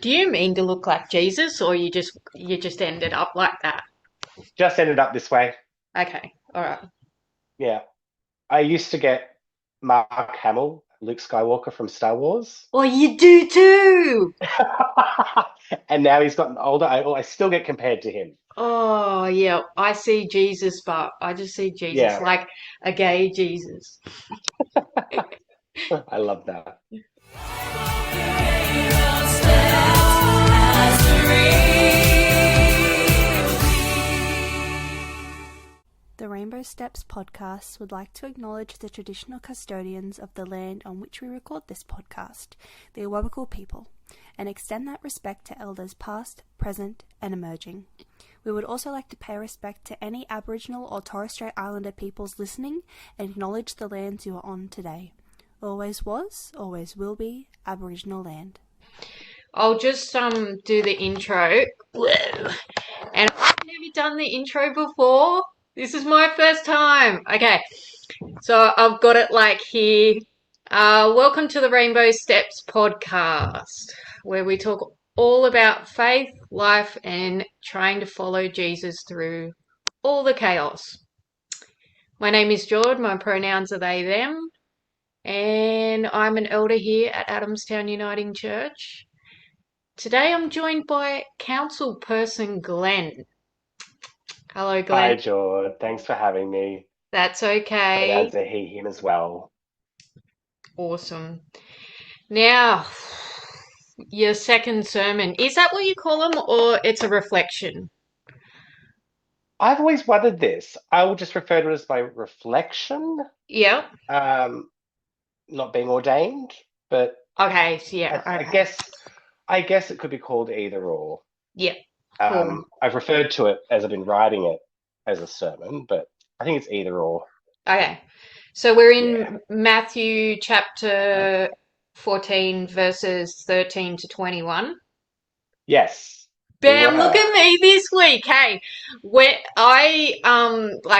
Do you mean to look like Jesus, or you just ended up like that? Just ended up this way. Okay, all right. Yeah. I used to get Mark Hamill, Luke Skywalker from Star Wars. Well, you do too. And now he's gotten older. I still get compared to him. Oh, yeah. I see Jesus, but I just see Jesus Yeah, like a gay Jesus. I love that. The Rainbow Steps podcast would like to acknowledge the traditional custodians of the land on which we record this podcast, the Awabakal people, and extend that respect to elders past, present, and emerging. We would also like to pay respect to any Aboriginal or Torres Strait Islander peoples listening and acknowledge the lands you are on today. Always was, always will be Aboriginal land. I'll just do the intro. And I've never done the intro before. This is my first time. Okay, so I've got it like here. Welcome to the Rainbow Steps podcast, where we talk all about faith, life, and trying to follow Jesus through all the chaos. My name is George. My pronouns are they, them, and I'm an elder here at Adamstown Uniting Church. Today I'm joined by council person Glen. Hello, Glen. Hi, George. Thanks for having me. That's okay. Pronouns are he, him as well. Awesome. Now, your second sermon, is that what you call them, or it's a reflection? I've always wondered this. I will just refer to it as my reflection, Yeah. um, not being ordained, but Okay. So yeah. I Okay. guess I guess it could be called either or. Yeah. Cool. I've referred to it as I've been writing it as a sermon, but I think it's either or. Okay. So we're Yeah. in Matthew chapter 14, verses 13 to 21. Yes, we Bam, look were at me this week. Hey, where like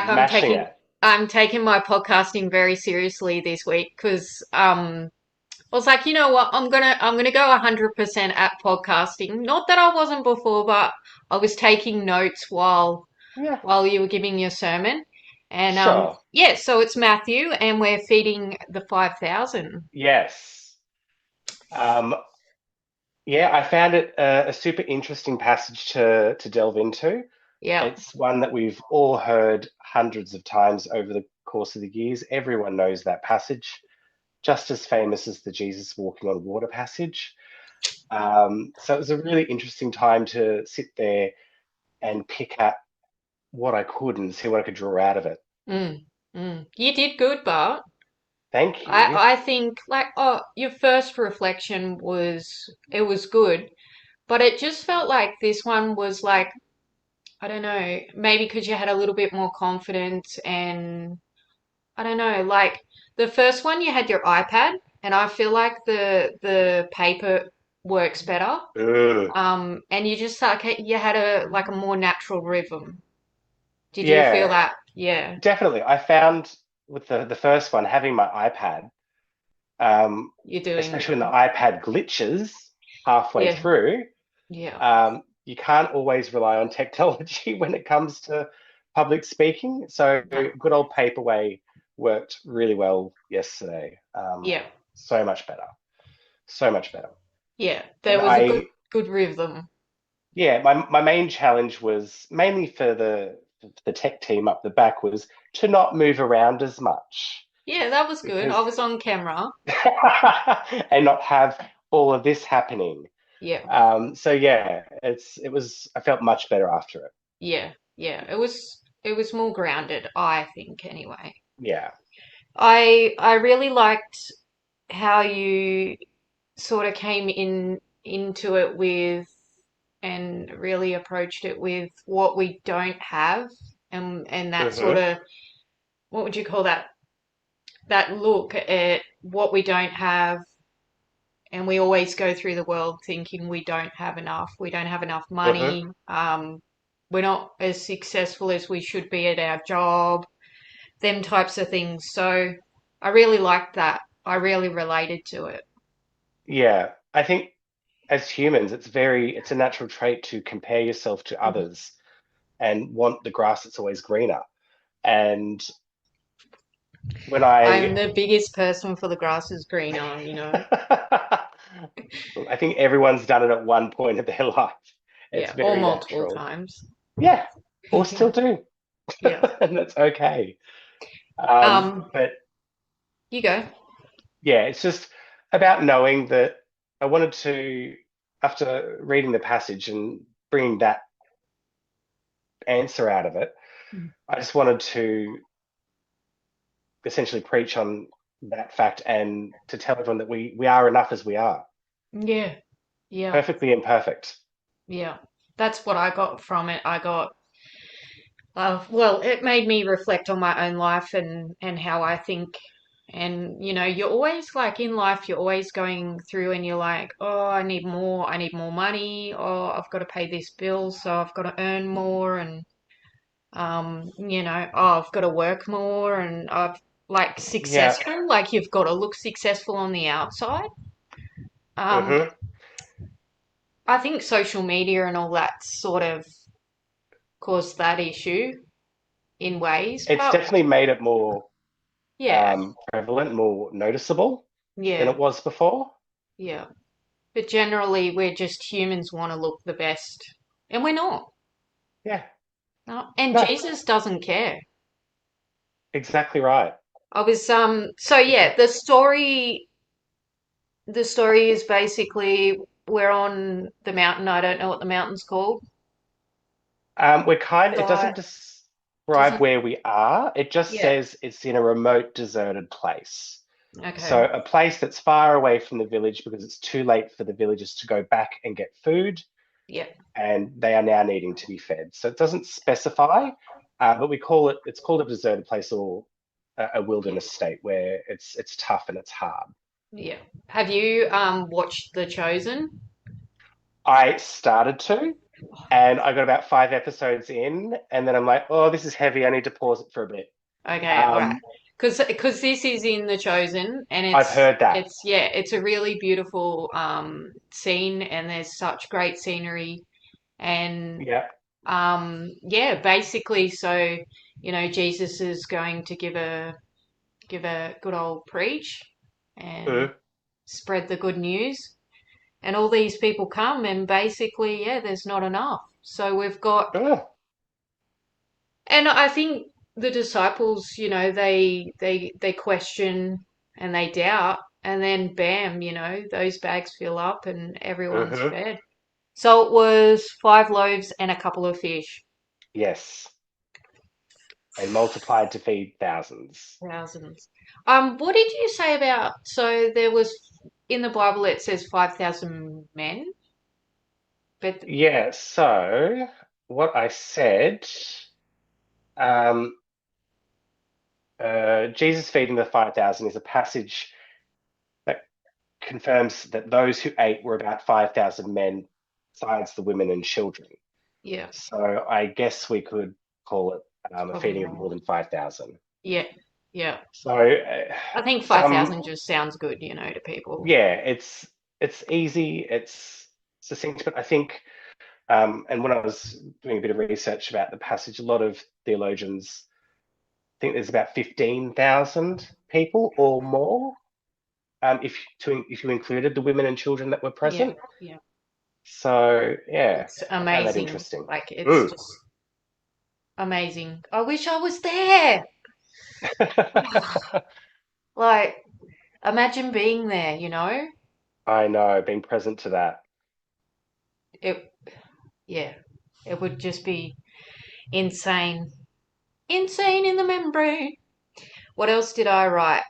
mashing it. I'm taking my podcasting very seriously this week because I was like, you know what, I'm gonna go 100% at podcasting. Not that I wasn't before, but I was taking notes Yeah, while you were giving your sermon. And sure. yeah, so it's Matthew and we're feeding the 5,000. Yes. Um, yeah, I found it a super interesting passage to delve into. Yeah. It's one that we've all heard hundreds of times over the course of the years. Everyone knows that passage, just as famous as the Jesus walking on water passage. So it was a really interesting time to sit there and pick at what I could and see what I could draw out of it. Mm, mm. You did good, Bart. Thank you. I think like your first reflection was good, but it just felt like this one was like I don't know, maybe because you had a little bit more confidence and I don't know, like the first one you had your iPad and I feel like the paper works better. Ugh. And you just like you had a more natural rhythm. Did you feel Yeah, that? Yeah. definitely. I found with the first one, having my iPad, You're doing especially when the iPad glitches halfway yeah. through, Yeah. you can't always rely on technology when it comes to public speaking. So No. good old Paperway worked really well yesterday. Yeah. So much better. So much better. Yeah. And There was a good rhythm. yeah, my main challenge was mainly for the tech team up the back was to not move around as much Yeah, that was good. because I was on camera. and not have all of this happening. Yeah. So yeah, it was I felt much better after it. Yeah. Yeah. It was more grounded, I think, anyway. Yeah. I really liked how you sort of came into it with and really approached it with what we don't have and that sort Hmm. of what would you call that? That look at what we don't have and we always go through the world thinking we don't have enough. We don't have enough Hmm. money. We're not as successful as we should be at our job, them types of things. So I really liked that. I really related to it. Yeah. I think as humans, it's a natural trait to compare yourself to others and want the grass that's always greener. And when I'm I the biggest person for the grass is greener, you know. I think everyone's done it at one point of their life. It's Yeah, or very multiple natural. times. Yeah, or still do. Yeah. And that's okay. Um, But you go. yeah, it's just about knowing that I wanted to, after reading the passage and bringing that answer out of it, I just wanted to essentially preach on that fact and to tell everyone that we are enough as we are, Yeah. Yeah. perfectly imperfect. Yeah. That's what I got from it. I got well, it made me reflect on my own life and how I think. And you know, you're always like in life, you're always going through and you're like, oh, I need more money, or I've got to pay this bill, so I've got to earn more, and you know, oh, I've got to work more, and I've like Yeah. successful, like you've got to look successful on the outside. Um, Hmm. I think social media and all that sort of caused that issue in ways, It's but definitely made it more yeah, prevalent, more noticeable than yeah, it was before. yeah. But generally, we're just humans want to look the best, and we're not. Yeah. No. And No, Jesus doesn't care. exactly right. I was so yeah, the story is basically we're on the mountain. I don't know what the mountain's called. It doesn't But describe doesn't where we are. It just yeah. says it's in a remote, deserted place. So Okay. a place that's far away from the village because it's too late for the villagers to go back and get food, Yeah. and they are now needing to be fed. So it doesn't specify, but it's called a deserted place or a Yeah. wilderness state where it's tough and it's hard. Yeah. Have you watched The Chosen? I started to, and I got about 5 episodes in, and then I'm like, oh, this is heavy. I need to pause it for a bit. Okay, all right. Um, Because this is in The Chosen, and I've heard that. it's yeah, it's a really beautiful scene, and there's such great scenery, and Yeah. yeah, basically, so you know, Jesus is going to give a good old preach and Mm. spread the good news, and all these people come, and basically, yeah, there's not enough. So we've got, Oh. and I think the disciples, you know, they question and they doubt, and then bam, you know, those bags fill up and everyone's Hmm. fed. So it was 5 loaves and a couple of fish. Yes. And multiplied to feed thousands. Thousands. What did you say about, so there was, in the Bible it says 5,000 men, but Yeah. So what I said, um, Jesus feeding the 5,000 is a passage that confirms that those who ate were about 5,000 men, besides the women and children. yeah, So I guess we could call it a probably feeding of more. more than 5,000. Yeah, yeah. So I think some, 5,000 just sounds good, you know, to people. yeah, it's easy, it's succinct, but I think, and when I was doing a bit of research about the passage, a lot of theologians think there's about 15,000 people or more, if you included the women and children that were Yeah, present. yeah. So yeah, It's I found that amazing. interesting. Like, it's Mm. just amazing. I wish I was there. Like, imagine being there, you know? I know, being present to that. It, yeah, it would just be insane. Insane in the membrane. What else did I write?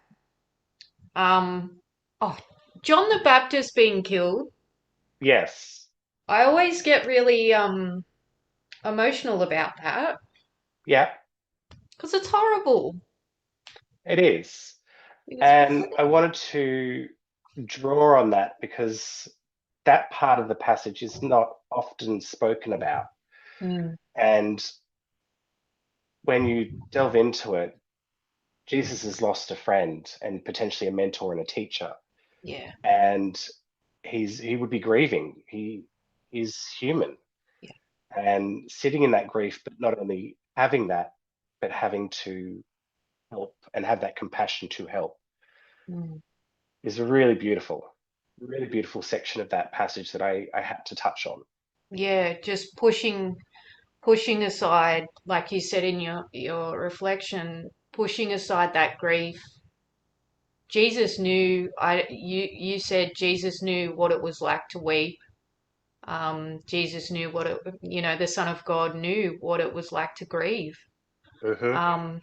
Um, oh, John the Baptist being killed. Yes. I always get really emotional about that Yeah, because it's horrible. it is. Because And I wanted to draw on that because that part of the passage is not often spoken about. mm, And when you delve into it, Jesus has lost a friend and potentially a mentor and a teacher. yeah, And he would be grieving. He is human, Yeah. and sitting in that grief, but not only having that, but having to help and have that compassion to help Mm. is a really beautiful section of that passage that I had to touch on. Yeah, just pushing aside, like you said in your reflection, pushing aside that grief. Jesus knew, you said Jesus knew what it was like to weep. Jesus knew the Son of God knew what it was like to grieve. Hmm. Um,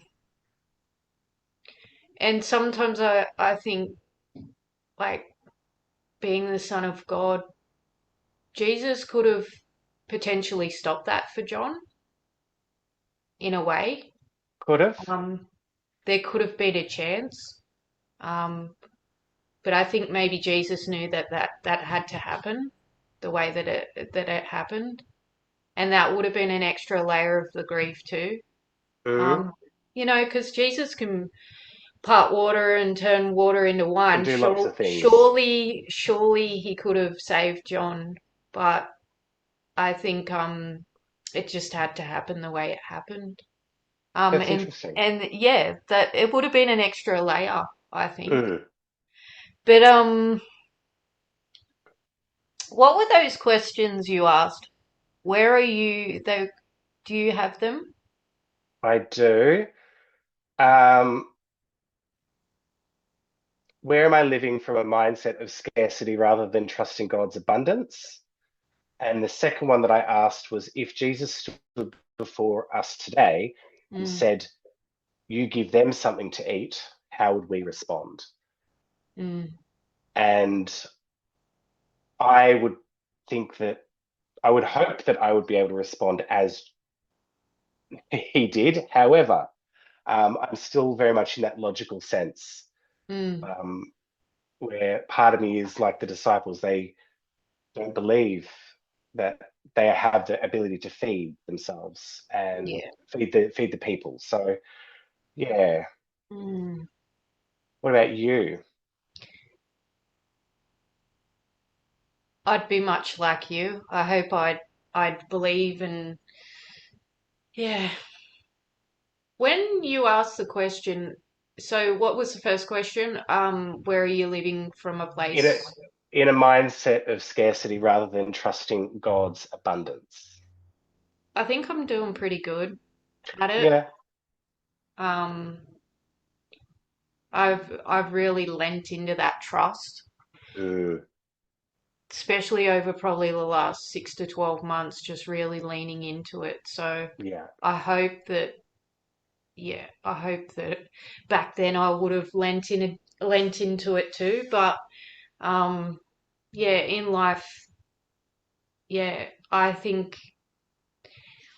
and sometimes I think, like, being the Son of God, Jesus could have potentially stopped that for John in a way. Could have, Um, there could have been a chance. Um, but I think maybe Jesus knew that had to happen the way that it happened. And that would have been an extra layer of the grief too. hmm Um, because Jesus can part water and turn water into and wine. do lots of things. Surely he could have saved John, but I think it just had to happen the way it happened. That's And interesting. and yeah, that it would have been an extra layer, I think. Mm. But what were those questions you asked? Where are you? Do you have them? I do. Um, where am I living from a mindset of scarcity rather than trusting God's abundance? And the second one that I asked was if Jesus stood before us today and Mm, said, "You give them something to eat," how would we respond? mm, And I would think that I would hope that I would be able to respond as he did. However, I'm still very much in that logical sense, mm, um, where part of me is like the disciples. They don't believe that they have the ability to feed themselves and yeah. feed the people. So yeah. Mm. What about you? I'd be much like you. I hope I'd believe and yeah. When you asked the question, so what was the first question? Where are you living from a In a place? in a mindset of scarcity rather than trusting God's abundance. I think I'm doing pretty good at it. Yeah. Um, I've really lent into that trust, Mm, especially over probably the last 6 to 12 months, just really leaning into it. So yeah. I hope that, yeah, I hope that back then I would have lent into it too. But um, yeah, in life, yeah, I think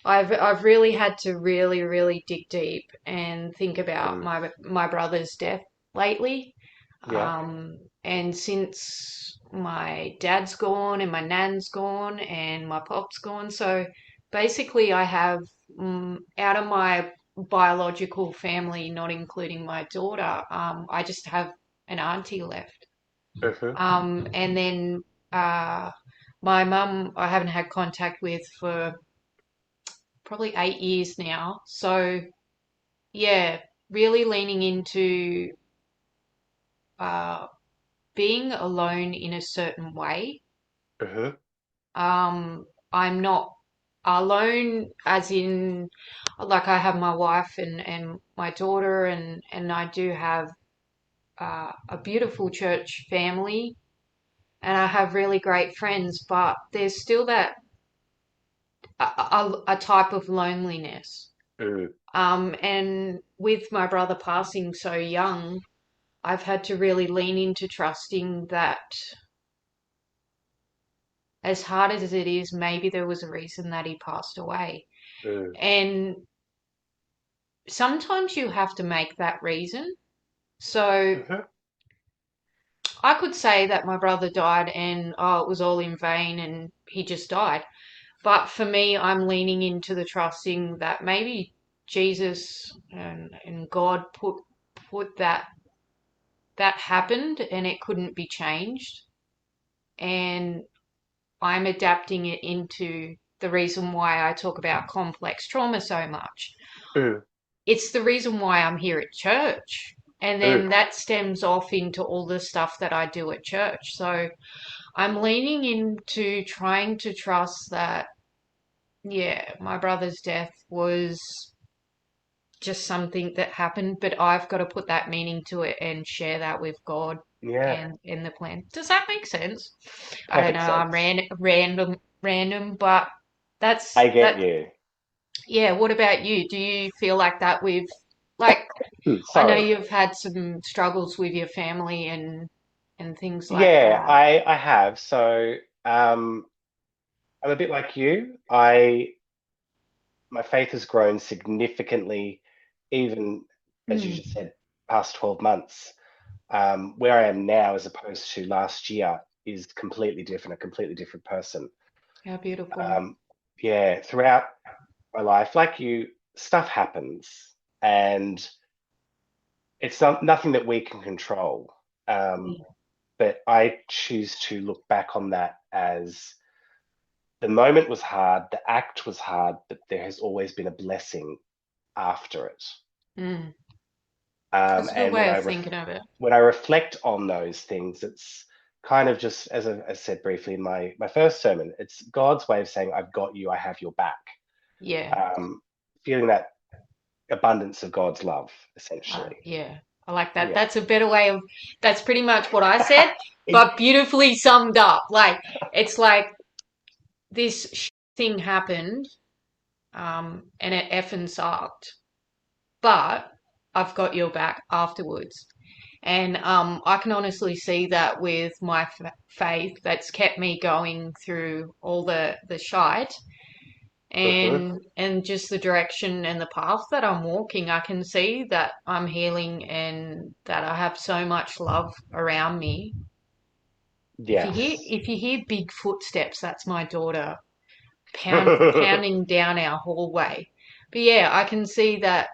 I've really had to really dig deep and think about Mm, my brother's death lately. yeah. And since my dad's gone and my nan's gone and my pop's gone, so basically I have out of my biological family, not including my daughter, I just have an auntie left. Hmm. And then uh, my mum I haven't had contact with for probably 8 years now. So yeah, really leaning into uh, being alone in a certain way. Hmm. I'm not alone as in like I have my wife and my daughter and I do have a beautiful church family and I have really great friends, but there's still that a type of loneliness. Mm, And with my brother passing so young, I've had to really lean into trusting that as hard as it is, maybe there was a reason that he passed away. mm, And sometimes you have to make that reason. So hmm. I could say that my brother died and oh, it was all in vain and he just died. But for me, I'm leaning into the trusting that maybe Jesus and God put that happened and it couldn't be changed. and I'm adapting it into the reason why I talk about complex trauma so much. Mm. It's the reason why I'm here at church. And Mm. then that stems off into all the stuff that I do at church. So I'm leaning into trying to trust that, yeah, my brother's death was just something that happened, but I've got to put that meaning to it and share that with God Yeah, and in the plan. Does that make sense? I don't know. perfect I'm sense. random, but I get that. you. Yeah. What about you? Do you feel like that with, like, I know Sorry. you've had some struggles with your family and things like Yeah, that. I have. So I'm a bit like you. My faith has grown significantly, even as you Mm, just said, past 12 months. Where I am now, as opposed to last year, is completely different, a completely different person. how beautiful. Um, yeah, throughout my life, like you, stuff happens, and it's nothing that we can control. Um, but I choose to look back on that as the moment was hard, the act was hard, but there has always been a blessing after it. Mm, that's a good And way of thinking of it. when I reflect on those things, it's kind of just as I said briefly in my first sermon, it's God's way of saying, "I've got you, I have your back." Yeah. Um, Feeling that abundance of God's love, essentially. Yeah. I like that. Yeah. That's a better way of, that's pretty much what I said, but beautifully summed up. Like, it's like this thing happened, and it effing sucked, but I've got your back afterwards. And I can honestly see that with my faith that's kept me going through all the shite Hmm. and just the direction and the path that I'm walking. I can see that I'm healing and that I have so much love around me. Yes. If you hear big footsteps, that's my daughter pounding down our hallway. But yeah, I can see that,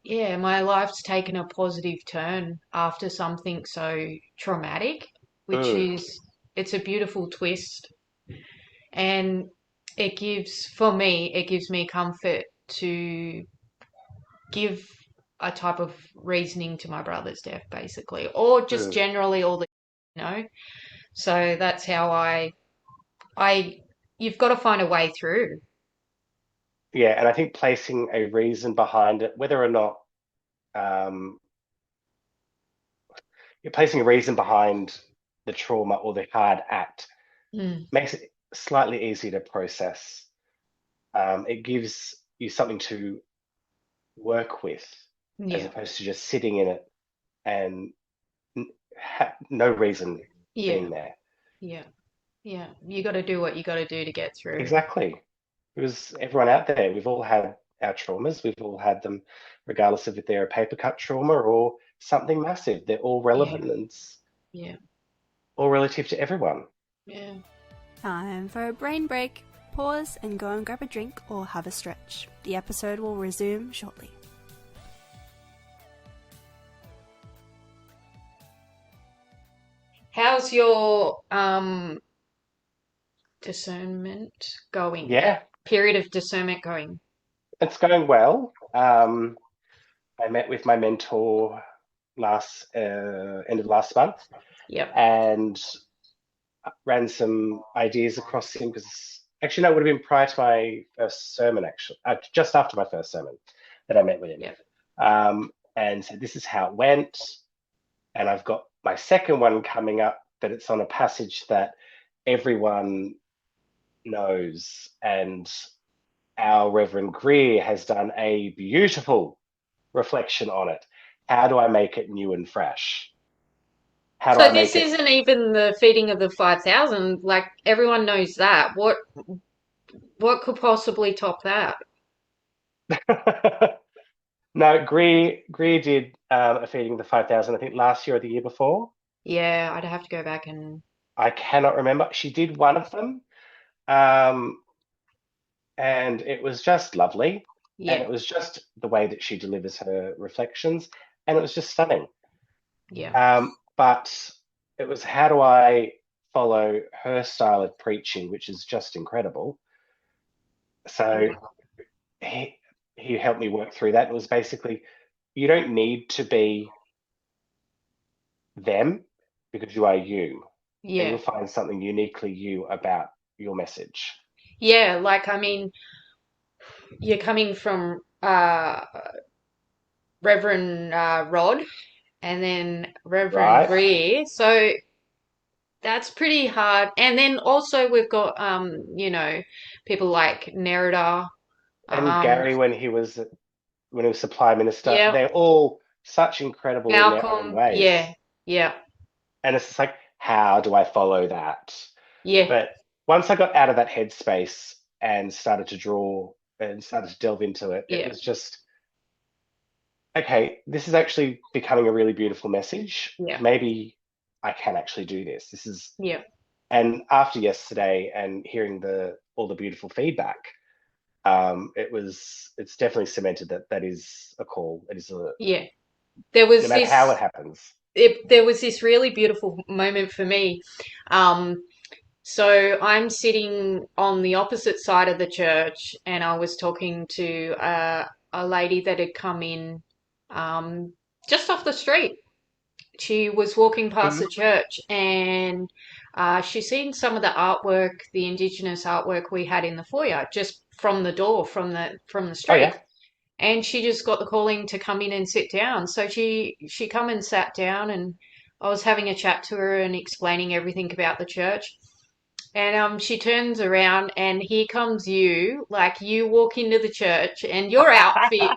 yeah, my life's taken a positive turn after something so traumatic, which Mm, is, it's a beautiful twist. And for me, it gives me comfort to give a type of reasoning to my brother's death, basically, or just mm. generally all the, you know. So that's how I, you've got to find a way through. Yeah, and I think placing a reason behind it, whether or not um, you're placing a reason behind the trauma or the hard act, Mm, makes it slightly easier to process. It gives you something to work with, as yeah, opposed to just sitting in it and no reason yeah, being there. yeah, yeah. You got to do what you got to do to get through. Exactly. Because everyone out there, we've all had our traumas, we've all had them, regardless of if they're a paper cut trauma or something massive. They're all Yeah, relevant and it's yeah, all relative to everyone. yeah. Time for a brain break. Pause and go and grab a drink or have a stretch. The episode will resume shortly. How's your discernment going? Yeah, Period of discernment going? it's going well. I met with my mentor last end of last month Yep. and ran some ideas across him because actually no, it would have been prior to my first sermon, actually, just after my first sermon that I met with him, Yep. and said this is how it went, and I've got my second one coming up, but it's on a passage that everyone knows, and our Reverend Greer has done a beautiful reflection on it. How do I make it new and fresh? How do So I this make it? isn't even the feeding of the 5,000. Like everyone knows that. What could possibly top that? No, Greer did a feeding of the 5,000, I think last year or the year before. Yeah, I'd have to go back and I cannot remember. She did one of them, um, and it was just lovely. And yeah, it was just the way that she delivers her reflections, and it was just stunning. yeah, But it was how do I? follow her style of preaching, which is just incredible. So he helped me work through that. It was basically, you don't need to be them because you are you, and Yeah. you'll find something uniquely you about your message. Yeah, like I mean, you're coming from Reverend Rod and then Reverend Right? Greer, so that's pretty hard. And then also we've got people like Nerida, And um, Gary, when he was supply minister, yeah, they're all such incredible in their own Malcolm, ways. yeah, yeah, And it's just like, how do I follow that? yeah, But once I got out of that headspace and started to draw and started to delve into it, it yeah, was just, okay, this is actually becoming a really beautiful message. yeah, Maybe I can actually do this. This is, yeah, and after yesterday and hearing all the beautiful feedback, it's definitely cemented that that is a call. It is a, yeah. There no was matter how it this happens. there was this really beautiful moment for me. Um, So I'm sitting on the opposite side of the church, and I was talking to a lady that had come in um, just off the street. She was walking past Mhm. the church, and she's seen some of the artwork, the Indigenous artwork we had in the foyer, just from the door, from the Oh street. yeah. And she just got the calling to come in and sit down. So she come and sat down, and I was having a chat to her and explaining everything about the church. And she turns around and here comes you, like you walk into the church and your outfit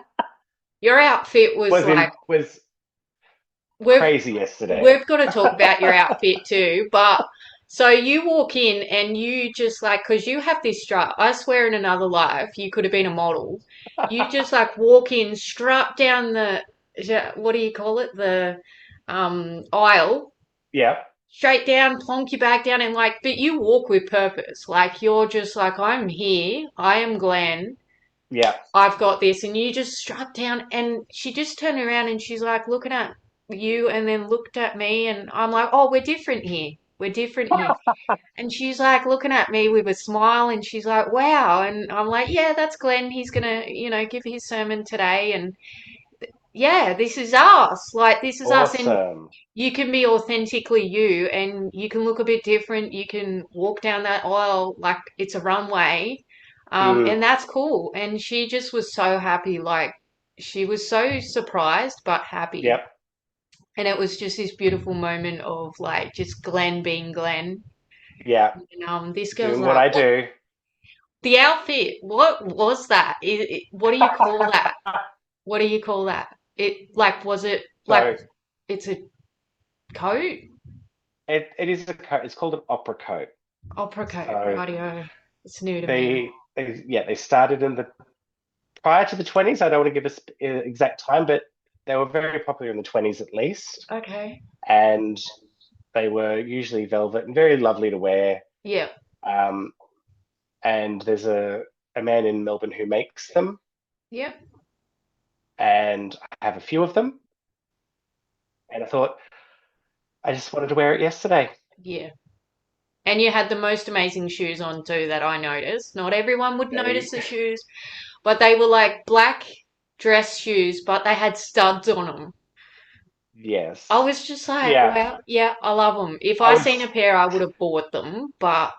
was like Was we've crazy yesterday. we've got to talk about your outfit too, but so you walk in and you just like because you have this strut. I swear in another life you could have been a model. You just like walk in, strut down the what do you call it? The aisle Yeah. straight down, plonk your bag down, and like, but you walk with purpose. Like, you're just like, I'm here. I am Glen. Yeah. I've got this. And you just strut down. And she just turned around and she's like looking at you and then looked at me. And I'm like, oh, we're different here. We're different here. And she's like looking at me with a smile and she's like, wow. And I'm like, yeah, that's Glen. He's going to, give his sermon today. And yeah, this is us. Like, this is us. And Awesome. you can be authentically you and you can look a bit different. You can walk down that aisle like it's a runway. Mm, And that's cool. And she just was so happy. Like, she was so surprised but happy. yep. And it was just this beautiful moment of like just Glen being Glen. Yeah. And this girl's Doing what like, I what? do. The outfit, what was that? What do you call that? What do you call that? It like, was it like, So it's a coat? it is a coat. It's called an opera coat. Opera coat, So rightio. It's new to me. they started in the prior to the 20s. I don't want to give an exact time, but they were very popular in the 20s at least, Okay. and they were usually velvet and very lovely to wear. Yeah. Um, and there's a man in Melbourne who makes them, Yeah. and I have a few of them. And I thought I just wanted to wear it yesterday. Yeah. And you had the most amazing shoes on too that I noticed. Not everyone would notice They, the shoes, but they were like black dress shoes, but they had studs on them. I yes, was just like, yeah. wow, yeah, I love them. If I I seen a was pair, I would have bought them, but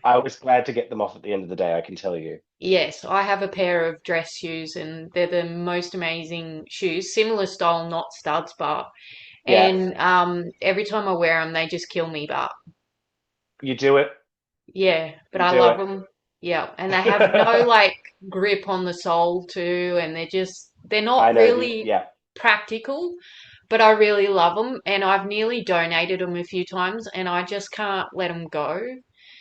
I was glad to get them off at the end of the day. I can tell you. yes, I have a pair of dress shoes and they're the most amazing shoes. Similar style, not studs, but Yeah, and every time I wear them, they just kill me, but you do it. yeah, but You I do love it. them. Yeah, and they have no like grip on the sole too, and they're I not know really yeah, practical, but I really love them, and I've nearly donated them a few times, and I just can't let them go.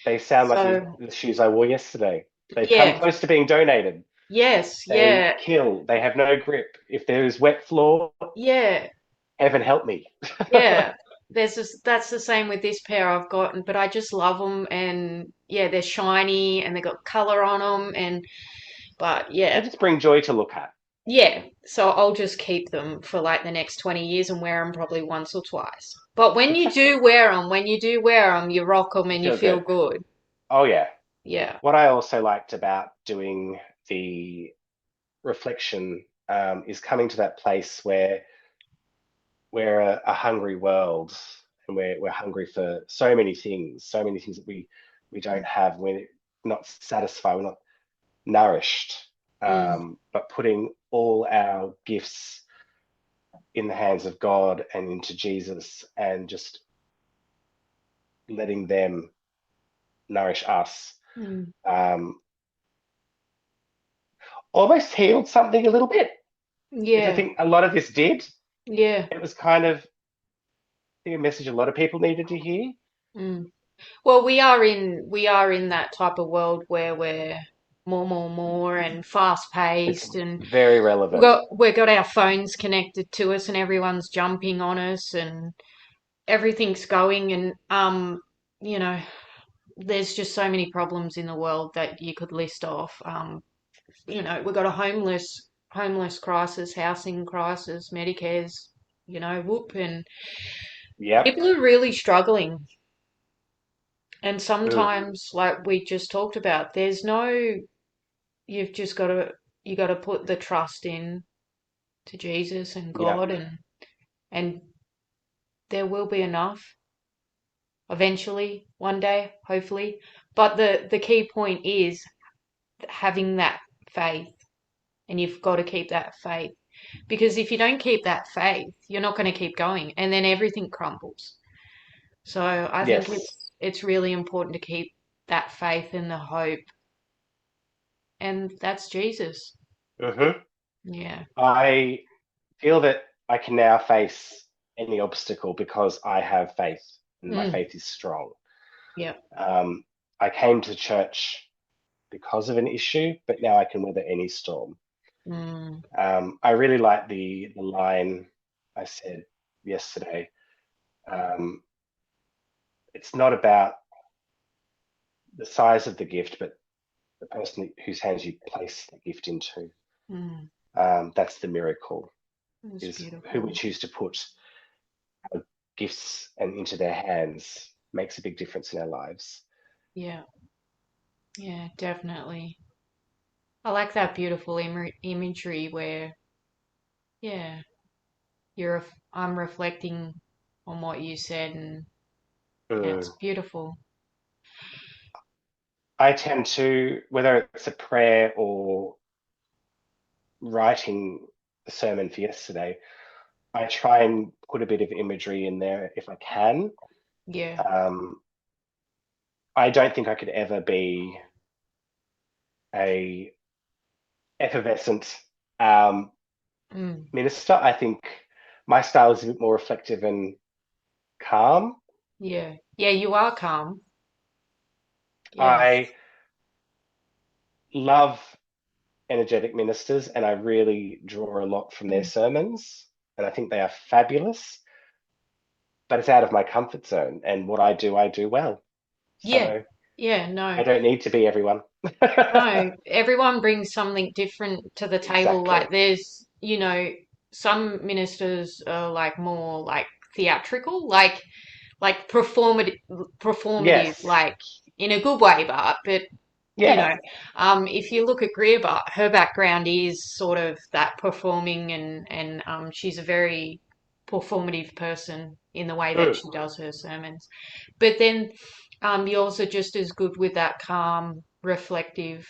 they sound like So the shoes I wore yesterday. They've come yeah, close to being donated. yes, They yeah, kill. They have no grip. If there is wet floor, yeah, heaven help me. yeah. That's the same with this pair I've got, but I just love them, and yeah, they're shiny and they got color on them, and but They yeah, just bring joy to look at. Yeah, so I'll just keep them for like the next 20 years and wear them probably once or twice. But when you do wear them, you rock them You and you feel feel good. good. Oh yeah. Yeah. What I also liked about doing the reflection is coming to that place where we're a hungry world, and we're hungry for so many things that we don't have. We're not satisfied. We're not nourished. Mm, But putting all our gifts in the hands of God and into Jesus, and just letting them nourish us, mm. um, almost healed something a little bit. Because I Yeah. think a lot of this did. Yeah. It was kind of, I think, a message a lot of people needed to hear. Mm. Well, we are in that type of world where we're more and fast It's paced, and very we relevant. got we got our phones connected to us and everyone's jumping on us and everything's going, and you know there's just so many problems in the world that you could list off. We've got a homeless crisis, housing crisis, Medicare's, whoop, and Yep. people are really struggling. And Mm. sometimes, like we just talked about, you've just got to put the trust in to Jesus and Yep. God, and there will be enough eventually, one day, hopefully. But the key point is having that faith, and you've got to keep that faith, because if you don't keep that faith, you're not going to keep going, and then everything crumbles. So I think Yes. it's really important to keep that faith and the hope, and that's Jesus. Hmm. Yeah. I feel that I can now face any obstacle because I have faith, and my Mm, faith is strong. yeah. Um, I came to church because of an issue, but now I can weather any storm. Mm, I really like the line I said yesterday. Um, it's not about the size of the gift, but the person whose hands you place the gift into. mm, That's the miracle, that's is who we beautiful. choose to put our gifts and into their hands makes a big difference in our lives. Yeah. Yeah, definitely. I like that beautiful imagery where, yeah, I'm reflecting on what you said, and yeah, it's Mm. beautiful. I tend to, whether it's a prayer or writing the sermon for yesterday, I try and put a bit of imagery in there if I can. Yeah. Um, I don't think I could ever be a effervescent um, Mm, minister. I think my style is a bit more reflective and calm. yeah. Yeah, you are calm. Yes. I love energetic ministers, and I really draw a lot from their Mm. sermons, and I think they are fabulous. But it's out of my comfort zone, and what I do well. Yeah. So Yeah, no. I don't need to be everyone. No, everyone brings something different to the table. Exactly. Like there's, some ministers are like more like theatrical, like performative, Yes. like in a good way, but you Yeah. know, if you look at Greer, her background is sort of that performing, and she's a very performative person in the way that Mm. she does her sermons. But then, yours are just as good with that calm, reflective.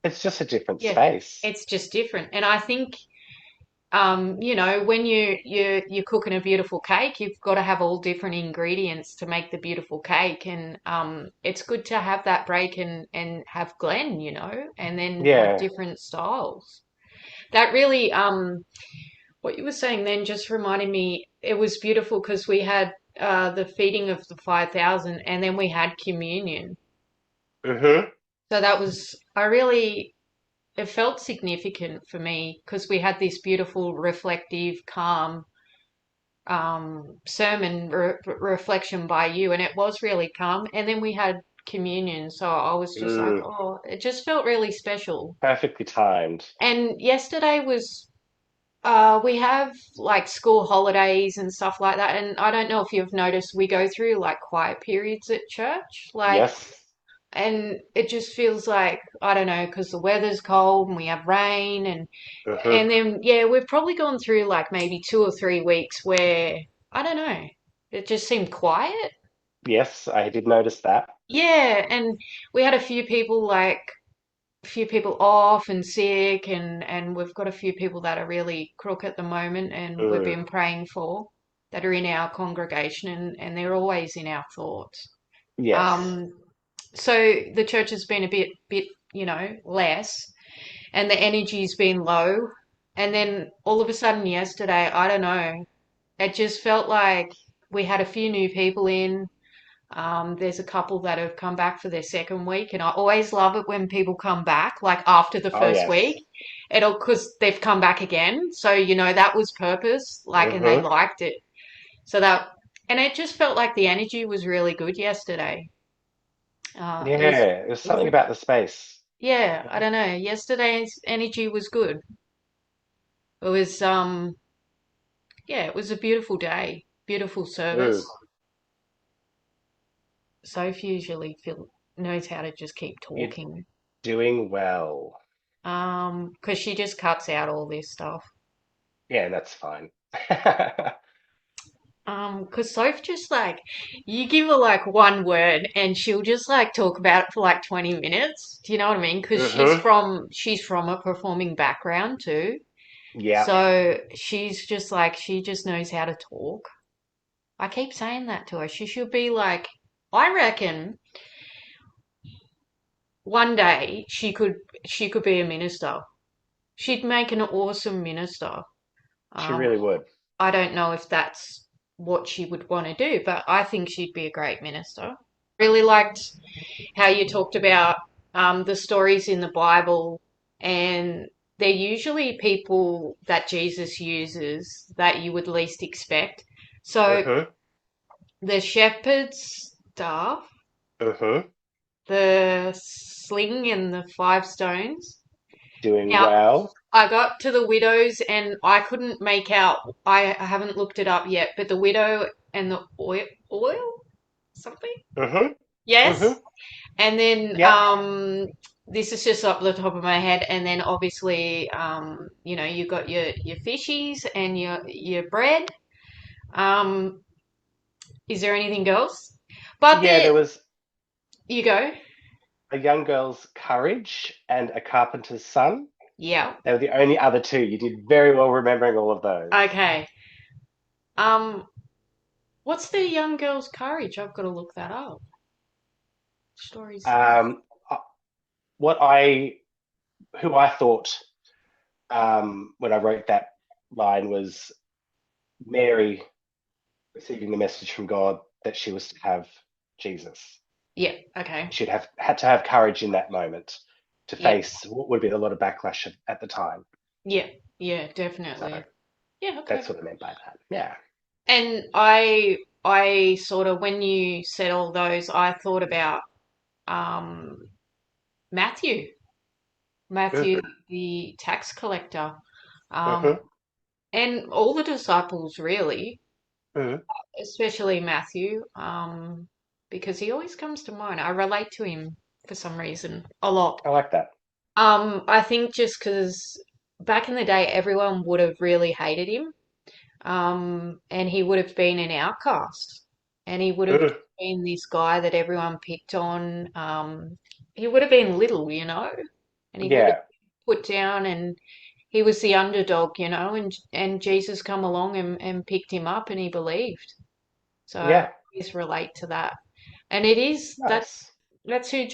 It's just a different Yeah, space. it's just different, and I think when you're cooking a beautiful cake, you've got to have all different ingredients to make the beautiful cake, and it's good to have that break and have Glen, and then have Yeah. different styles. That really, what you were saying then just reminded me. It was beautiful because we had the feeding of the 5,000, and then we had communion. Hmm. So that was, I really, it felt significant for me because we had this beautiful, reflective, calm sermon reflection by you, and it was really calm. And then we had communion. So I was just like, oh, it just felt really special. Perfectly timed. And yesterday was, we have like school holidays and stuff like that. And I don't know if you've noticed, we go through like quiet periods at church. Like, Yes. and it just feels like, I don't know, because the weather's cold and we have rain Hmm. and then yeah, we've probably gone through like maybe 2 or 3 weeks where I don't know, it just seemed quiet. Yes, I did notice that. Yeah, and we had a few people off and sick and we've got a few people that are really crook at the moment and we've Mm. been praying for that are in our congregation and they're always in our thoughts. Yes. Um, so the church has been a bit, less, and the energy's been low. And then all of a sudden yesterday, I don't know, it just felt like we had a few new people in. There's a couple that have come back for their second week, and I always love it when people come back, like after the Oh, first yes. week. It'll, because they've come back again. So, that was purpose, like, and they Hmm. liked it. So that, and it just felt like the energy was really good yesterday. It was, Yeah, there's it was something about the space. Yeah, I don't know. Yesterday's energy was good. It was yeah, it was a beautiful day, beautiful service. Mm. Sophie usually knows how to just keep You're talking. doing well. 'Cause she just cuts out all this stuff. Yeah, that's fine. 'Cause Soph just like you give her like one word and she'll just like talk about it for like 20 minutes. Do you know what I mean? 'Cause Hmm. she's from a performing background too. Yeah, So she's just like she just knows how to talk. I keep saying that to her. She should be like, I reckon one day she could be a minister. She'd make an awesome minister. she Um, really would. I don't know if that's what she would want to do, but I think she'd be a great minister. Really liked how you talked about the stories in the Bible, and they're usually people that Jesus uses that you would least expect. So Hmm. the shepherd's staff, Hmm. the sling and the 5 stones. Doing Now, well. I got to the widows and I couldn't make out, I haven't looked it up yet, but the widow and the oil something? Hmm. Yes. Hmm. And then Yep. this is just off the top of my head. And then obviously, you got your fishies and your bread. Um, is there anything else? But Yeah, there, there was you go. a young girl's courage and a carpenter's son. Yeah. They were the only other two. You did very well remembering all of those. Okay. Um, what's the young girl's courage? I've got to look that up. Stories. Um, uh, what who I thought when I wrote that line was Mary receiving the message from God that she was to have Jesus. Yeah. Okay. She'd have had to have courage in that moment to Yeah. face what would be a lot of backlash at the time. Yeah. Yeah. So Definitely. Yeah. Okay. that's what I meant by that. Yeah. And I sort of when you said all those, I thought about um Matthew, Matthew Mm-hmm. the tax collector, um, Mm-hmm. and all the disciples really, Mm-hmm. especially Matthew, because he always comes to mind. I relate to him for some reason a lot. I like that. I think just because back in the day, everyone would have really hated him, and he would have been an outcast, and he would have Mm. been this guy that everyone picked on. He would have been little, and he would have Yeah. been put down, and he was the underdog, and Jesus come along and picked him up, and he believed. So I Yeah. always relate to that, and it is Nice. that's who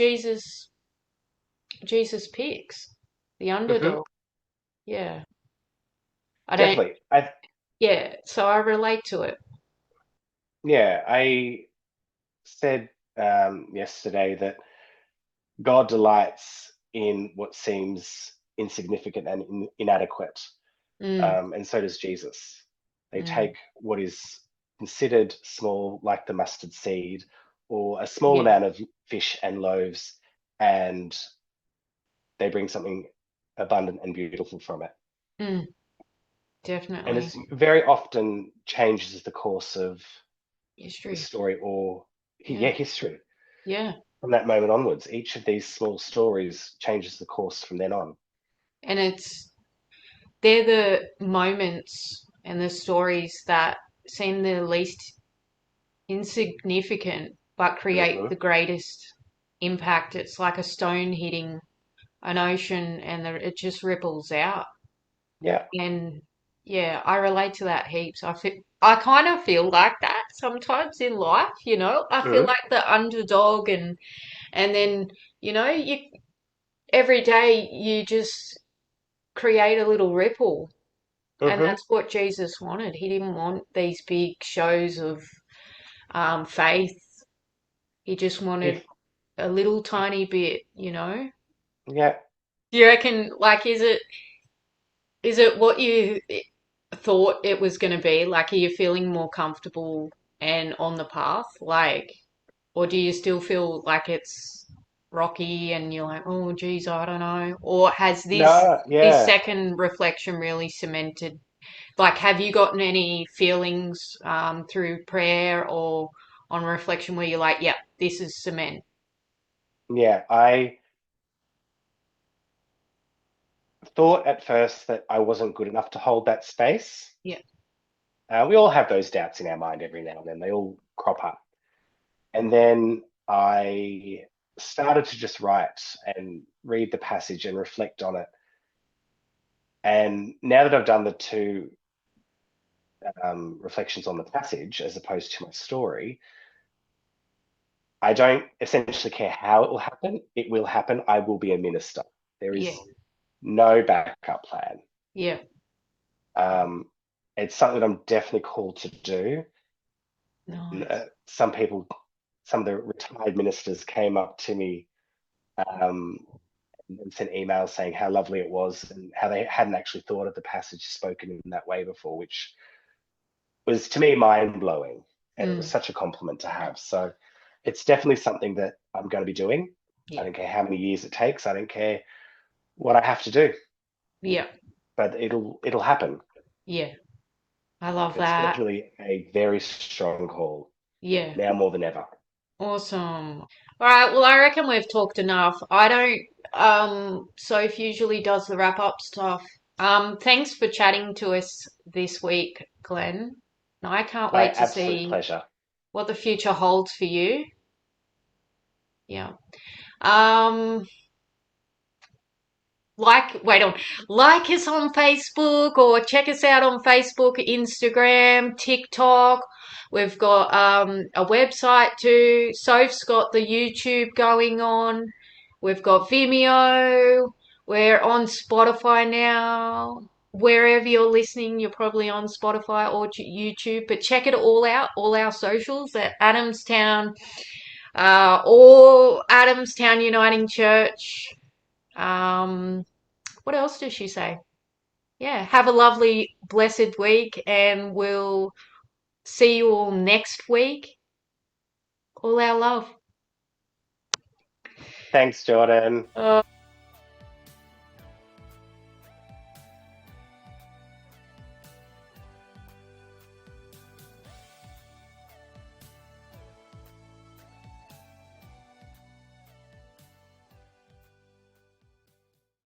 Jesus picks, the Hmm. underdog. Yeah. I don't, Definitely. yeah, so I relate to it. I said yesterday that God delights in what seems insignificant and inadequate, Mm, and so does Jesus. They mm, take what is considered small, like the mustard seed, or a small Yeah. amount of fish and loaves, and they bring something abundant and beautiful from it. And Definitely. it's very often changes the course of the History. story or Yeah. history. Yeah. From that moment onwards, each of these small stories changes the course from then on. And they're the moments and the stories that seem the least insignificant but create Hmm. the greatest impact. It's like a stone hitting an ocean and it just ripples out. Yeah. And yeah, I relate to that heaps. I kind of feel like that sometimes in life, you know. I feel Hmm. like the underdog and then, you know, you every day you just create a little ripple. And Hmm. that's what Jesus wanted. He didn't want these big shows of faith. He just wanted If a little tiny bit, you know. yeah, Do you reckon, like, is it what you thought it was going to be? Like, are you feeling more comfortable and on the path? Like, or do you still feel like it's rocky and you're like, oh, geez, I don't know? Or has no, this yeah, second reflection really cemented? Like, have you gotten any feelings through prayer or on reflection where you're like, yeah, this is cement? yeah. I thought at first that I wasn't good enough to hold that space. Yeah, We all have those doubts in our mind every now and then. They all crop up. And then I started to just write and read the passage and reflect on it. And now that I've done the two reflections on the passage as opposed to my story, I don't essentially care how it will happen. It will happen. I will be a minister. There yeah, is no backup plan. yeah. Um, it's something that I'm definitely called to do. And, Nice. some of the retired ministers came up to me um, and sent emails saying how lovely it was and how they hadn't actually thought of the passage spoken in that way before, which was to me mind blowing. And it was Mm, such a compliment to have. So it's definitely something that I'm going to be doing. I yeah, don't care how many years it takes. I don't care what I have to do, yeah, but it'll happen. yeah. I love It's that. definitely a very strong call Yeah. now more than ever. Awesome. All right, well, I reckon we've talked enough. I don't, Soph usually does the wrap up stuff. Thanks for chatting to us this week, Glenn. I can't My wait to absolute see pleasure. what the future holds for you. Yeah. Um, like us on Facebook or check us out on Facebook, Instagram, TikTok. We've got a website too. Soph's got the YouTube going on. We've got Vimeo. We're on Spotify now. Wherever you're listening, you're probably on Spotify or YouTube. But check it all out, all our socials at Adamstown or Adamstown Uniting Church. Um, what else does she say? Yeah, have a lovely, blessed week, and we'll see you all next week. All our love. Thanks, Jordan.